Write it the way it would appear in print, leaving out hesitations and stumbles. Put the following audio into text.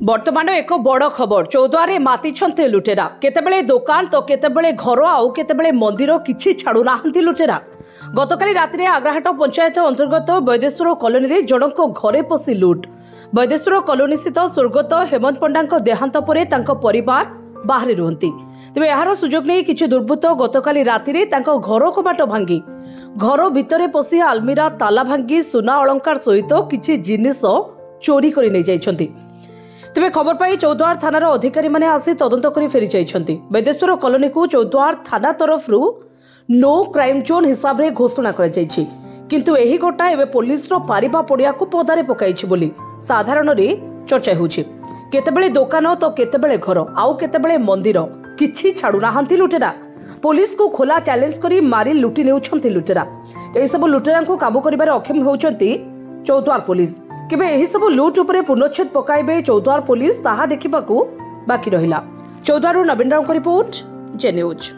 बर्तमान एक बड़ खबर चौद्वारे मातिछन्ते लुटेरा केतेबेले दुकान तो केतेबेले घर आउ केतेबेले मंदिर किछि छाड़ू नाहंती लुटेरा। गतकाली रातिरे आग्राहाट पंचायत अंतर्गत वैदेश्वर कॉलोनी रे जणको घरे पसी लुट। वैदेश्वर कॉलोनी स्थित स्वर्गत हेमंत पंडाଙ୍କ देहांत परे तांको परिवार बाहरे रुहंती। तेबे यार सुजोग नै किछि दुर्बृत्त गतकाली रातिरे तांको घर कबाट भांगी घर भितरे पसी आलमीरा ताला भांगी सुना अलंकार सहित किछि जिनिस चोरी करि नै जाइछन्ती। तेबे खबर पाई चौद्वार थानार अधिकारी माने आसी तदंत करी फेरी जाइछन्ती। वैदेश्वर कॉलोनी को चौद्वार थाना तरफ नो क्राइम जोन हिसाब रे घोषणा करा जाइछि, किंतु एही घटना एबे पुलिस रो पारिबा पड़िया को पदारे पकाइछि बोली साधारण रे चर्चा होछि। केतेबेले दुकान तो केतेबेले घर आउ केतेबेले मंदिर किछि छाड़ू नाहंती लुटेरा। पुलिस को खोला चैलेंज करी मारी लुटी नेउछन्ती लुटेरा। एही सब लुटेरा को काबू करिबार अक्षम होउछन्ती चौद्वार पुलिस। केबे एही सब लुट उपरे पुनच्छेद पकाइबे चौद्वार पुलिस ताहा देखिबाकू बाकी रहिला। चौद्वार नवीन राव को रिपोर्ट जे न्यूज।